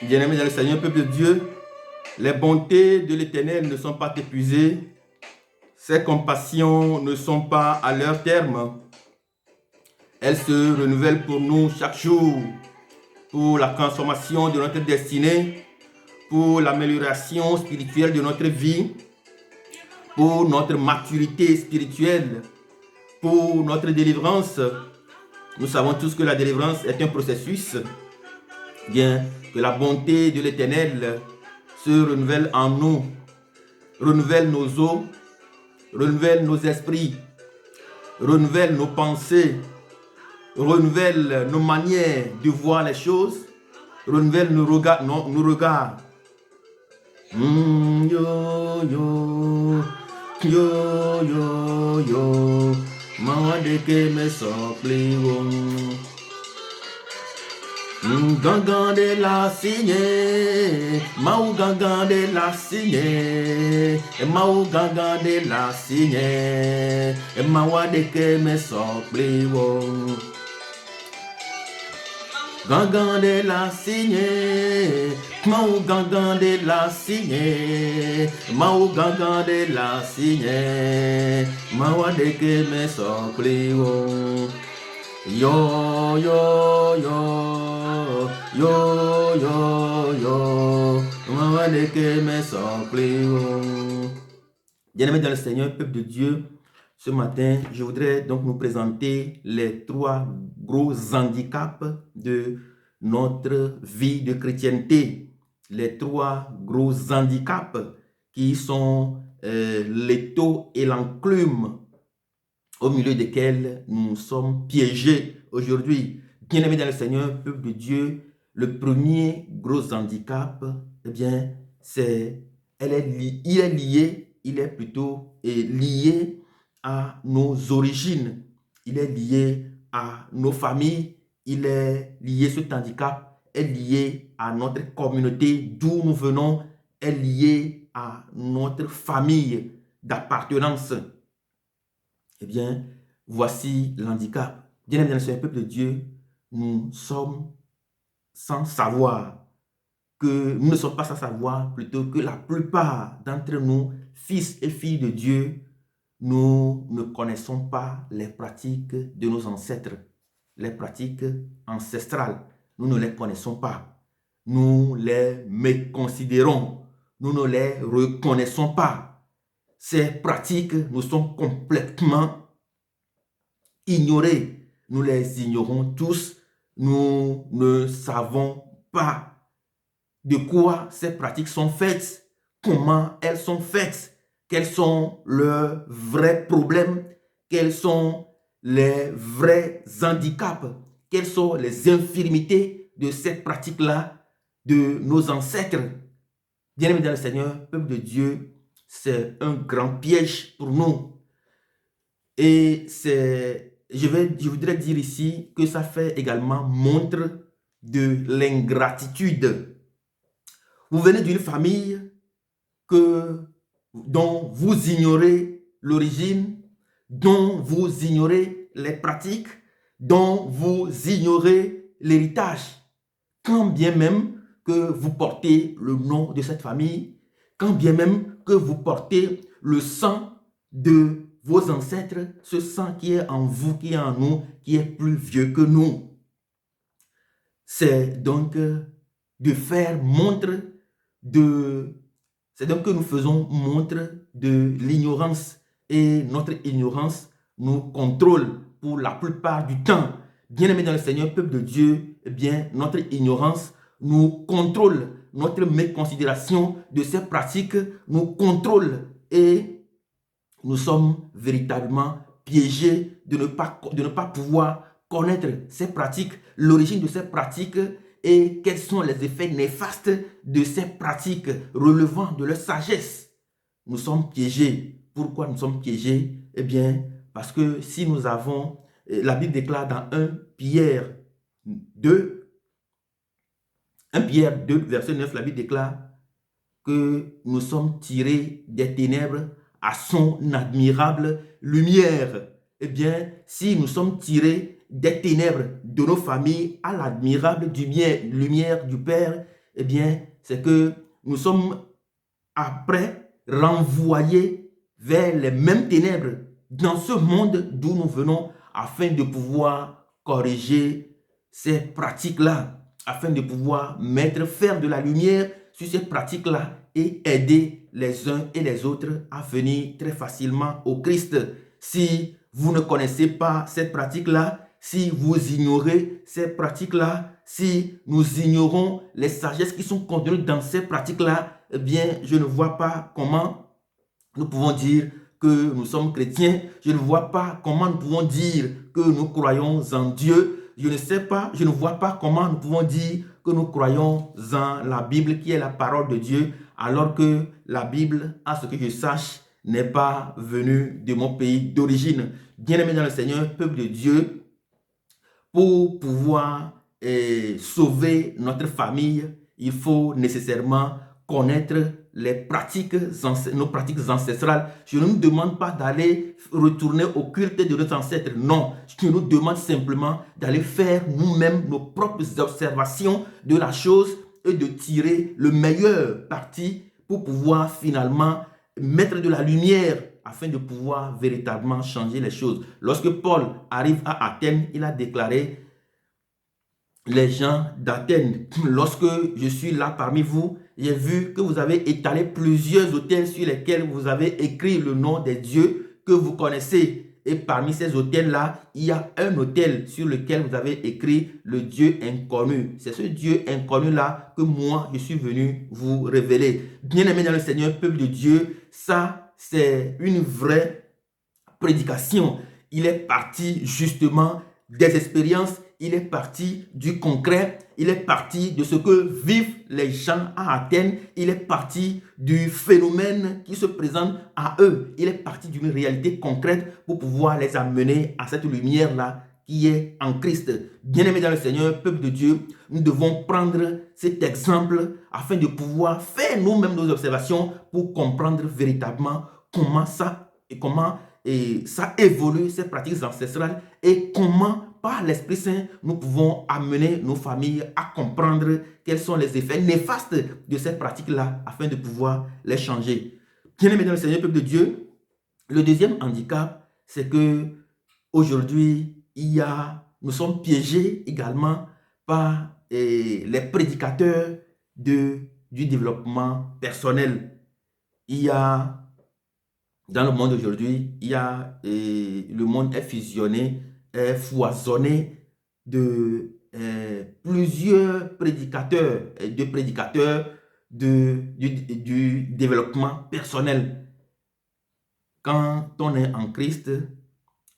Bien-aimés dans le Seigneur, peuple de Dieu, les bontés de l'Éternel ne sont pas épuisées, ses compassions ne sont pas à leur terme. Elles se renouvellent pour nous chaque jour, pour la transformation de notre destinée, pour l'amélioration spirituelle de notre vie, pour notre maturité spirituelle, pour notre délivrance. Nous savons tous que la délivrance est un processus. Bien que la bonté de l'Éternel se renouvelle en nous, renouvelle nos os, renouvelle nos esprits, renouvelle nos pensées, renouvelle nos manières de voir les choses, renouvelle nos regards. Yo, yo, yo, yo, yo, Mawadeke me sopli Gangan de la signe, Mau gangan de la signe, Mau gangan de la signe, Mawadeke me sopli Gangan de la signe, Mau gangan de la signe, Mau gangan de la signe, Mawadeke me sopli Yo, yo, yo, yo, yo, yo, Mawadeke me sopli Bien-aimés dans le Seigneur, peuple de Dieu, ce matin, je voudrais donc nous présenter les 3 gros handicaps de notre vie de chrétienté. Les 3 gros handicaps qui sont l'étau et l'enclume au milieu desquels nous sommes piégés aujourd'hui. Bien-aimés dans le Seigneur, peuple de Dieu, le premier gros handicap, eh bien, il est plutôt lié à nos origines, il est lié à nos familles, cet handicap est lié à notre communauté d'où nous venons, est lié à notre famille d'appartenance. Eh bien, voici l'handicap. Bien-aimés dans le Seigneur, peuple de Dieu, nous sommes sans savoir que nous ne sommes pas sans savoir plutôt que la plupart d'entre nous, fils et filles de Dieu, nous ne connaissons pas les pratiques de nos ancêtres, les pratiques ancestrales. Nous ne les connaissons pas. Nous les méconsidérons. Nous ne les reconnaissons pas. Ces pratiques nous sont complètement ignorées. Nous les ignorons tous. Nous ne savons pas de quoi ces pratiques sont faites, comment elles sont faites, quels sont leurs vrais problèmes, quels sont les vrais handicaps, quelles sont les infirmités de cette pratique-là de nos ancêtres. Bien-aimés dans le Seigneur, peuple de Dieu, c'est un grand piège pour nous. Et je voudrais dire ici que ça fait également montre de l'ingratitude. Vous venez d'une famille dont vous ignorez l'origine, dont vous ignorez les pratiques, dont vous ignorez l'héritage. Quand bien même que vous portez le nom de cette famille, quand bien même que vous portez le sang de vos ancêtres, ce sang qui est en vous, qui est en nous, qui est plus vieux que nous. C'est donc de faire montre c'est donc que nous faisons montre de l'ignorance et notre ignorance nous contrôle pour la plupart du temps. Bien-aimés dans le Seigneur, peuple de Dieu, eh bien, notre ignorance nous contrôle, notre méconsidération de ces pratiques nous contrôle et nous sommes véritablement piégés de ne pas pouvoir connaître ces pratiques, l'origine de ces pratiques et quels sont les effets néfastes de ces pratiques relevant de leur sagesse. Nous sommes piégés. Pourquoi nous sommes piégés? Eh bien, parce que si nous avons, la Bible déclare dans 1 Pierre 2, verset 9, la Bible déclare que nous sommes tirés des ténèbres à son admirable lumière. Eh bien, si nous sommes tirés des ténèbres de nos familles à l'admirable lumière du Père, eh bien, c'est que nous sommes après renvoyés vers les mêmes ténèbres dans ce monde d'où nous venons afin de pouvoir corriger ces pratiques-là, afin de pouvoir faire de la lumière sur ces pratiques-là et aider les uns et les autres à venir très facilement au Christ. Si vous ne connaissez pas cette pratique-là, si vous ignorez ces pratiques-là, si nous ignorons les sagesses qui sont contenues dans ces pratiques-là, eh bien, je ne vois pas comment nous pouvons dire que nous sommes chrétiens. Je ne vois pas comment nous pouvons dire que nous croyons en Dieu. Je ne sais pas, je ne vois pas comment nous pouvons dire que nous croyons en la Bible qui est la parole de Dieu, alors que la Bible, à ce que je sache, n'est pas venue de mon pays d'origine. Bien-aimés dans le Seigneur, peuple de Dieu, pour pouvoir sauver notre famille, il faut nécessairement connaître nos pratiques ancestrales. Je ne nous demande pas d'aller retourner au culte de nos ancêtres. Non, je nous demande simplement d'aller faire nous-mêmes nos propres observations de la chose et de tirer le meilleur parti pour pouvoir finalement mettre de la lumière afin de pouvoir véritablement changer les choses. Lorsque Paul arrive à Athènes, il a déclaré: les gens d'Athènes, lorsque je suis là parmi vous, j'ai vu que vous avez étalé plusieurs autels sur lesquels vous avez écrit le nom des dieux que vous connaissez. Et parmi ces autels-là, il y a un autel sur lequel vous avez écrit le Dieu inconnu. C'est ce Dieu inconnu-là que moi, je suis venu vous révéler. Bien-aimé dans le Seigneur, peuple de Dieu, ça, c'est une vraie prédication. Il est parti justement des expériences, il est parti du concret, il est parti de ce que vivent les gens à Athènes, il est parti du phénomène qui se présente à eux, il est parti d'une réalité concrète pour pouvoir les amener à cette lumière-là qui est en Christ. Bien-aimés dans le Seigneur, peuple de Dieu, nous devons prendre cet exemple afin de pouvoir faire nous-mêmes nos observations pour comprendre véritablement comment ça évolue, ces pratiques ancestrales, et comment par l'Esprit Saint nous pouvons amener nos familles à comprendre quels sont les effets néfastes de ces pratiques-là afin de pouvoir les changer. Bien-aimés dans le Seigneur, peuple de Dieu, le deuxième handicap, c'est que aujourd'hui, nous sommes piégés également par les prédicateurs du développement personnel. Dans le monde aujourd'hui, le monde est fusionné, est foisonné de plusieurs prédicateurs du développement personnel. Quand on est en Christ,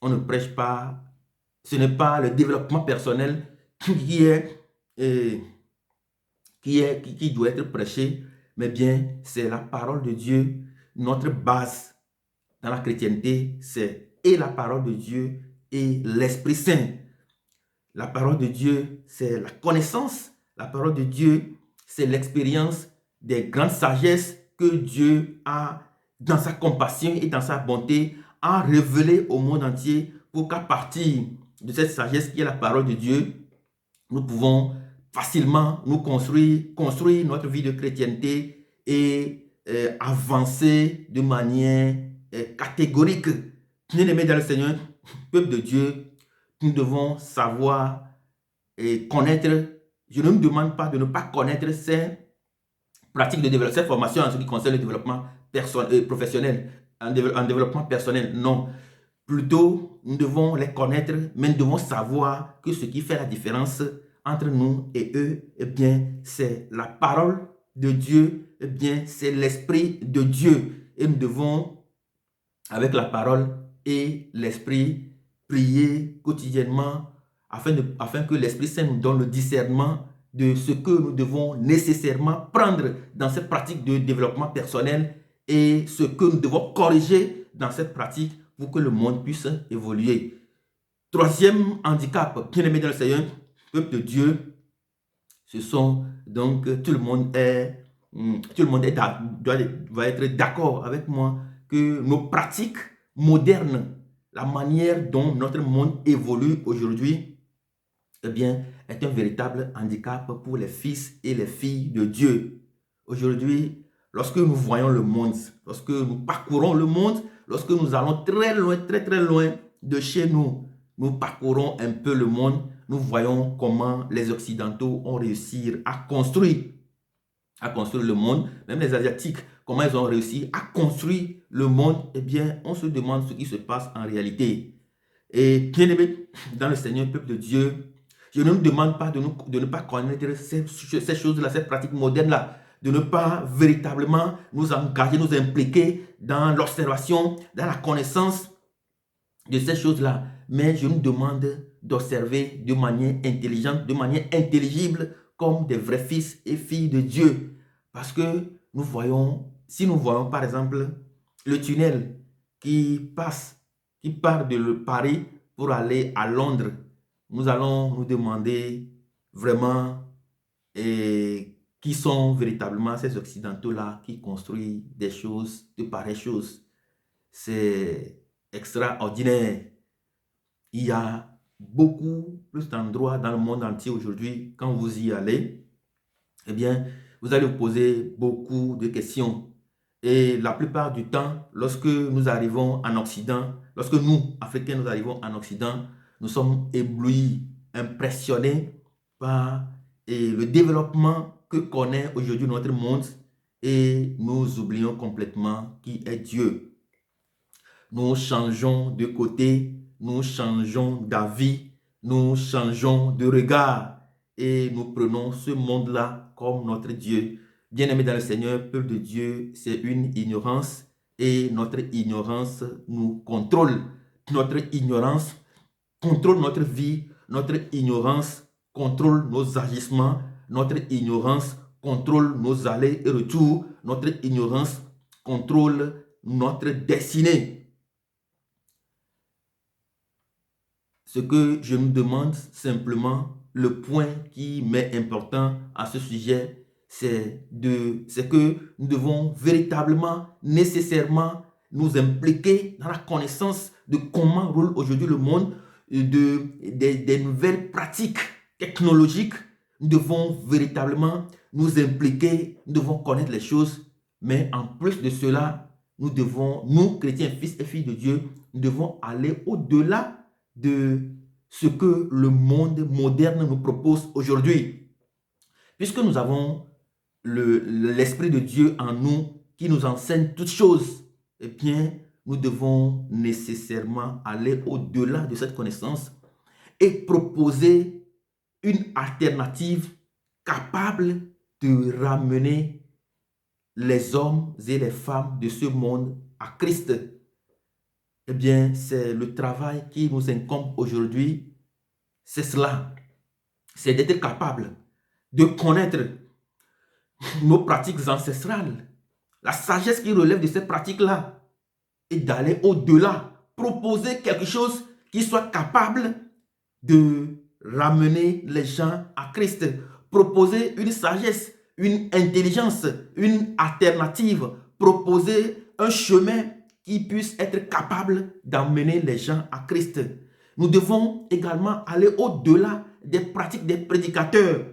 on ne prêche pas, ce n'est pas le développement personnel qui doit être prêché, mais bien c'est la parole de Dieu. Notre base dans la chrétienté, c'est et la parole de Dieu et l'Esprit Saint. La parole de Dieu, c'est la connaissance. La parole de Dieu, c'est l'expérience des grandes sagesses que Dieu a, dans sa compassion et dans sa bonté, a révélé au monde entier pour qu'à partir de cette sagesse qui est la parole de Dieu, nous pouvons facilement nous construire notre vie de chrétienté et avancer de manière catégorique. Bien-aimés dans le Seigneur, peuple de Dieu, nous devons savoir et connaître. Je ne me demande pas de ne pas connaître ces pratiques de développement, ces formations en ce qui concerne le développement professionnel, en développement personnel. Non. Plutôt, nous devons les connaître, mais nous devons savoir que ce qui fait la différence entre nous et eux, eh bien, c'est la parole de Dieu, eh bien, c'est l'Esprit de Dieu. Et nous devons, avec la parole et l'Esprit, prier quotidiennement afin que l'Esprit Saint nous donne le discernement de ce que nous devons nécessairement prendre dans cette pratique de développement personnel et ce que nous devons corriger dans cette pratique pour que le monde puisse évoluer. Troisième handicap, bien-aimé dans le Seigneur, peuple de Dieu, ce sont donc tout le monde va être d'accord avec moi que nos pratiques modernes, la manière dont notre monde évolue aujourd'hui, eh bien, est un véritable handicap pour les fils et les filles de Dieu. Aujourd'hui, lorsque nous voyons le monde, lorsque nous parcourons le monde, lorsque nous allons très loin, très très loin de chez nous, nous parcourons un peu le monde, nous voyons comment les Occidentaux ont réussi à construire le monde, même les Asiatiques, comment ils ont réussi à construire le monde, eh bien, on se demande ce qui se passe en réalité. Et bien aimé, dans le Seigneur, peuple de Dieu, je ne nous demande pas de ne pas connaître ces choses-là, ces pratiques modernes-là, de ne pas véritablement nous engager, nous impliquer dans l'observation, dans la connaissance de ces choses-là. Mais je nous demande d'observer de manière intelligente, de manière intelligible, comme des vrais fils et filles de Dieu. Parce que nous voyons, si nous voyons par exemple le tunnel qui part de Paris pour aller à Londres, nous allons nous demander vraiment qui sont véritablement ces Occidentaux-là qui construisent des choses, de pareilles choses. C'est extraordinaire. Il y a beaucoup plus d'endroits dans le monde entier aujourd'hui, quand vous y allez, eh bien, vous allez vous poser beaucoup de questions. Et la plupart du temps, lorsque nous arrivons en Occident, lorsque nous, Africains, nous arrivons en Occident, nous sommes éblouis, impressionnés par le développement que connaît aujourd'hui notre monde et nous oublions complètement qui est Dieu. Nous changeons de côté, nous changeons d'avis, nous changeons de regard et nous prenons ce monde-là comme notre Dieu. Bien-aimés dans le Seigneur, peuple de Dieu, c'est une ignorance et notre ignorance nous contrôle. Notre ignorance contrôle notre vie, notre ignorance contrôle nos agissements, notre ignorance contrôle nos allers et retours, notre ignorance contrôle notre destinée. Ce que je nous demande simplement, le point qui m'est important à ce sujet, c'est que nous devons véritablement, nécessairement nous impliquer dans la connaissance de comment roule aujourd'hui le monde, des nouvelles pratiques technologiques. Nous devons véritablement nous impliquer, nous devons connaître les choses, mais en plus de cela, nous, chrétiens, fils et filles de Dieu, nous devons aller au-delà de ce que le monde moderne nous propose aujourd'hui. Puisque nous avons l'Esprit de Dieu en nous qui nous enseigne toutes choses, eh bien, nous devons nécessairement aller au-delà de cette connaissance et proposer une alternative capable de ramener les hommes et les femmes de ce monde à Christ. Eh bien, c'est le travail qui nous incombe aujourd'hui. C'est cela. C'est d'être capable de connaître nos pratiques ancestrales, la sagesse qui relève de ces pratiques-là et d'aller au-delà, proposer quelque chose qui soit capable de ramener les gens à Christ, proposer une sagesse, une intelligence, une alternative, proposer un chemin qui puisse être capable d'amener les gens à Christ. Nous devons également aller au-delà des pratiques des prédicateurs,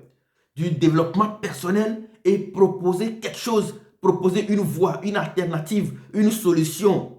du développement personnel et proposer quelque chose, proposer une voie, une alternative, une solution,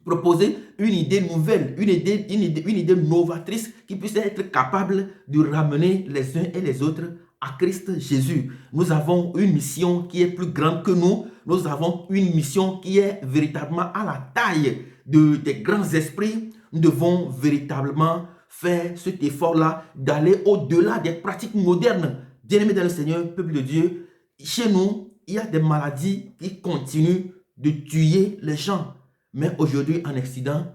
proposer une idée nouvelle, une idée novatrice qui puisse être capable de ramener les uns et les autres à Christ Jésus. Nous avons une mission qui est plus grande que nous. Nous avons une mission qui est véritablement à la taille des grands esprits. Nous devons véritablement faire cet effort-là d'aller au-delà des pratiques modernes. Bien-aimés dans le Seigneur, peuple de Dieu, chez nous, il y a des maladies qui continuent de tuer les gens. Mais aujourd'hui, en Occident,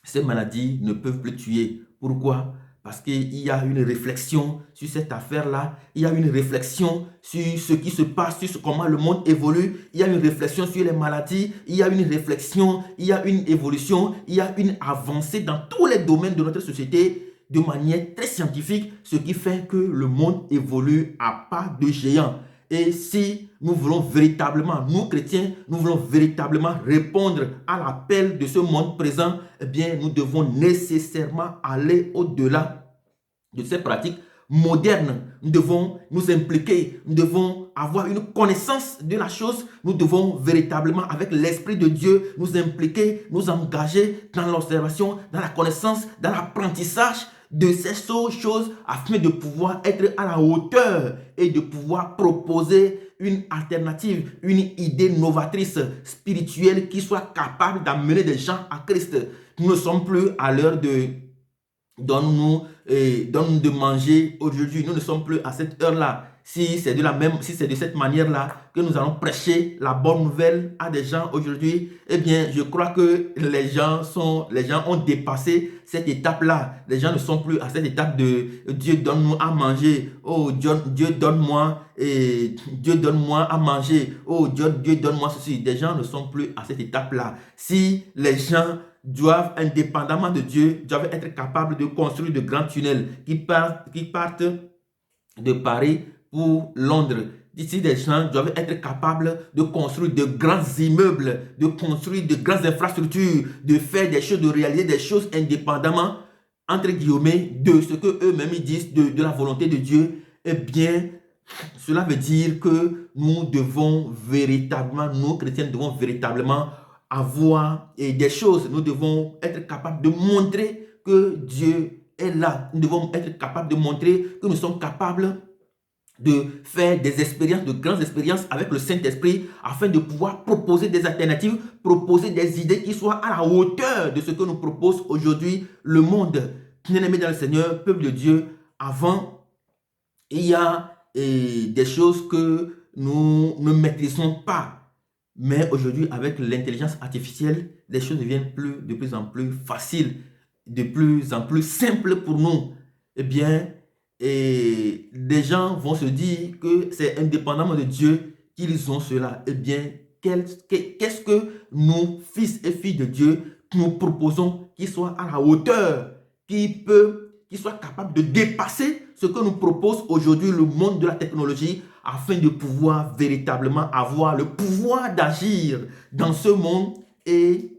ces maladies ne peuvent plus tuer. Pourquoi? Parce qu'il y a une réflexion sur cette affaire-là. Il y a une réflexion sur ce qui se passe, sur comment le monde évolue. Il y a une réflexion sur les maladies. Il y a une réflexion, il y a une évolution, il y a une avancée dans tous les domaines de notre société de manière très scientifique, ce qui fait que le monde évolue à pas de géant. Et si nous voulons véritablement, nous chrétiens, nous voulons véritablement répondre à l'appel de ce monde présent, eh bien, nous devons nécessairement aller au-delà de ces pratiques modernes. Nous devons nous impliquer, nous devons avoir une connaissance de la chose. Nous devons véritablement, avec l'Esprit de Dieu, nous impliquer, nous engager dans l'observation, dans la connaissance, dans l'apprentissage de ces choses afin de pouvoir être à la hauteur et de pouvoir proposer une alternative, une idée novatrice, spirituelle qui soit capable d'amener des gens à Christ. Nous ne sommes plus à l'heure de donne-nous de manger aujourd'hui. Nous ne sommes plus à cette heure-là. Si c'est de cette manière-là que nous allons prêcher la bonne nouvelle à des gens aujourd'hui, eh bien, je crois que les gens ont dépassé cette étape-là. Les gens ne sont plus à cette étape de Dieu donne-nous à manger. Oh, Dieu donne-moi à manger. Oh, Dieu donne-moi ceci. Les gens ne sont plus à cette étape-là. Si les gens doivent, indépendamment de Dieu, doivent être capables de construire de grands tunnels qui partent de Paris pour Londres. D'ici, des gens doivent être capables de construire de grands immeubles, de construire de grandes infrastructures, de faire des choses, de réaliser des choses indépendamment, entre guillemets, de ce que eux-mêmes disent de la volonté de Dieu. Eh bien, cela veut dire que nous devons véritablement, nous chrétiens devons véritablement avoir des choses. Nous devons être capables de montrer que Dieu est là. Nous devons être capables de montrer que nous sommes capables de faire des expériences, de grandes expériences avec le Saint-Esprit afin de pouvoir proposer des alternatives, proposer des idées qui soient à la hauteur de ce que nous propose aujourd'hui le monde. Bien-aimés dans le Seigneur, peuple de Dieu, avant, il y a des choses que nous ne maîtrisons pas. Mais aujourd'hui, avec l'intelligence artificielle, les choses deviennent de plus en plus faciles, de plus en plus simples pour nous. Eh bien, des gens vont se dire que c'est indépendamment de Dieu qu'ils ont cela. Eh bien, qu'est-ce que nous, fils et filles de Dieu, nous proposons qui soit à la hauteur, qui soit capable de dépasser ce que nous propose aujourd'hui le monde de la technologie afin de pouvoir véritablement avoir le pouvoir d'agir dans ce monde et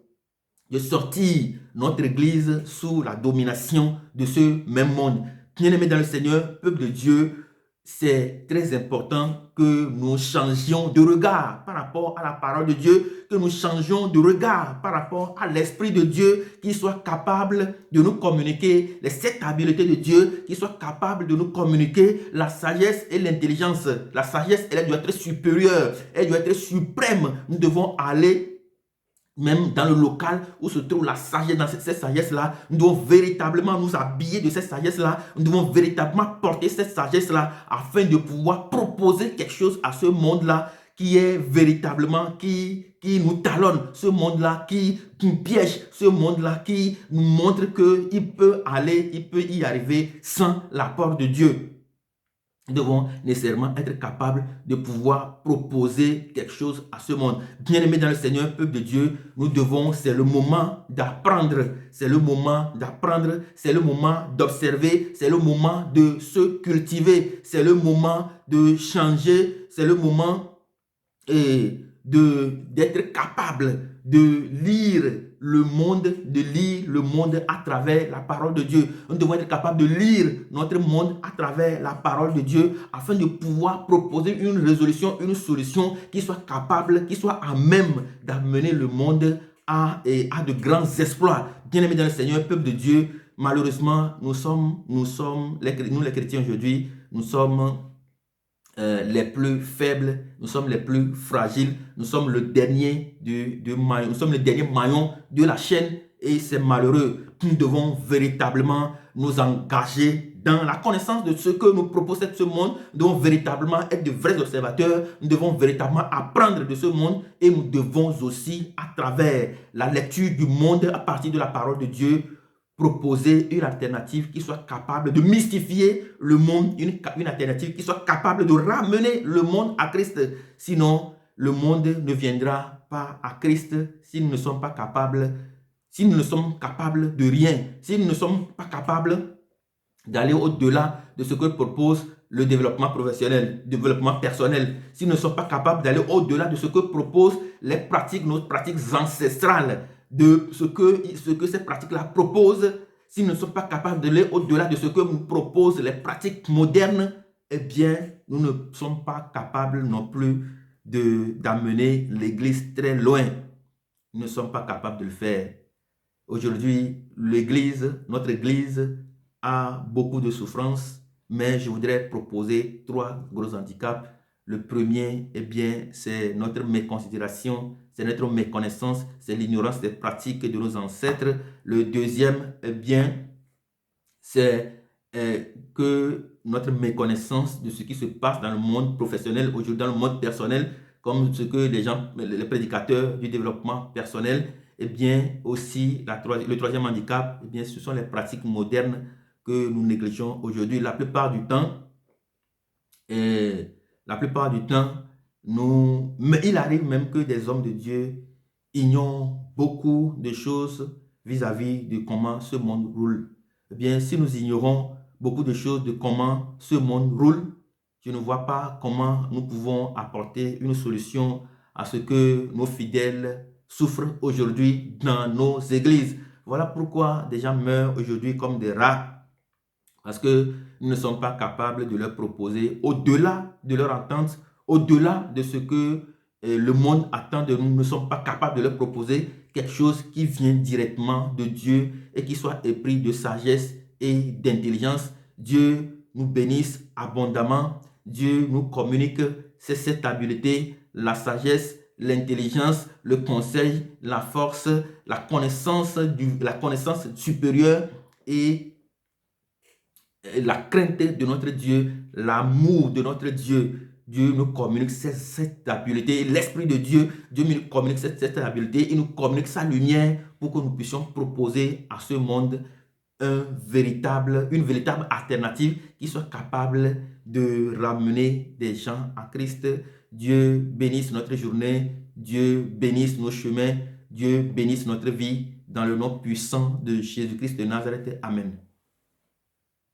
de sortir notre Église sous la domination de ce même monde. Bien-aimés dans le Seigneur, peuple de Dieu, c'est très important que nous changions de regard par rapport à la parole de Dieu, que nous changions de regard par rapport à l'Esprit de Dieu, qui soit capable de nous communiquer les 7 habiletés de Dieu, qui soit capable de nous communiquer la sagesse et l'intelligence. La sagesse, elle doit être supérieure, elle doit être suprême. Nous devons aller même dans le local où se trouve la sagesse, dans cette sagesse-là, nous devons véritablement nous habiller de cette sagesse-là, nous devons véritablement porter cette sagesse-là afin de pouvoir proposer quelque chose à ce monde-là qui est véritablement, qui nous talonne, ce monde-là, qui nous piège, ce monde-là, qui nous montre qu'il peut y arriver sans l'apport de Dieu. Nous devons nécessairement être capables de pouvoir proposer quelque chose à ce monde. Bien-aimés dans le Seigneur, peuple de Dieu, c'est le moment d'apprendre, c'est le moment d'apprendre, c'est le moment d'observer, c'est le moment de se cultiver, c'est le moment de changer, c'est le moment d'être capable de lire le monde à travers la parole de Dieu. Nous devons être capables de lire notre monde à travers la parole de Dieu afin de pouvoir proposer une résolution, une solution qui soit capable, qui soit à même d'amener le monde à de grands exploits. Bien-aimés dans le Seigneur, peuple de Dieu, malheureusement, nous les chrétiens aujourd'hui, nous sommes les plus faibles, nous sommes les plus fragiles, nous sommes le dernier maillon, nous sommes le dernier maillon de la chaîne et c'est malheureux. Nous devons véritablement nous engager dans la connaissance de ce que nous propose ce monde. Nous devons véritablement être de vrais observateurs, nous devons véritablement apprendre de ce monde et nous devons aussi, à travers la lecture du monde à partir de la parole de Dieu, proposer une alternative qui soit capable de mystifier le monde, une alternative qui soit capable de ramener le monde à Christ. Sinon, le monde ne viendra pas à Christ si nous ne sommes pas capables, si nous ne sommes capables de rien, si nous ne sommes pas capables d'aller au-delà de ce que propose le développement professionnel, le développement personnel, s'ils ne sont pas capables d'aller au-delà de ce que proposent les pratiques, nos pratiques ancestrales, de ce que ces pratiques-là proposent, s'ils ne sont pas capables d'aller au-delà de ce que nous proposent les pratiques modernes, eh bien, nous ne sommes pas capables non plus d'amener l'Église très loin. Nous ne sommes pas capables de le faire. Aujourd'hui, notre Église a beaucoup de souffrances, mais je voudrais proposer 3 gros handicaps. Le premier, eh bien, c'est notre méconsidération, c'est notre méconnaissance, c'est l'ignorance des pratiques de nos ancêtres. Le deuxième, eh bien, c'est que notre méconnaissance de ce qui se passe dans le monde professionnel, aujourd'hui dans le monde personnel, comme ce que les prédicateurs du développement personnel, eh bien aussi le troisième handicap, eh bien, ce sont les pratiques modernes que nous négligeons aujourd'hui. La plupart du temps, mais il arrive même que des hommes de Dieu ignorent beaucoup de choses vis-à-vis de comment ce monde roule. Eh bien, si nous ignorons beaucoup de choses de comment ce monde roule, je ne vois pas comment nous pouvons apporter une solution à ce que nos fidèles souffrent aujourd'hui dans nos églises. Voilà pourquoi des gens meurent aujourd'hui comme des rats, parce que nous ne sommes pas capables de leur proposer, au-delà de leur entente, au-delà de ce que le monde attend de nous, nous ne sommes pas capables de leur proposer quelque chose qui vient directement de Dieu et qui soit épris de sagesse et d'intelligence. Dieu nous bénisse abondamment. Dieu nous communique cette habileté, la sagesse, l'intelligence, le conseil, la force, la connaissance supérieure et la crainte de notre Dieu, l'amour de notre Dieu. Dieu nous communique cette habileté. L'Esprit de Dieu, Dieu nous communique cette habileté. Il nous communique sa lumière pour que nous puissions proposer à ce monde une véritable alternative qui soit capable de ramener des gens à Christ. Dieu bénisse notre journée. Dieu bénisse nos chemins. Dieu bénisse notre vie dans le nom puissant de Jésus-Christ de Nazareth. Amen.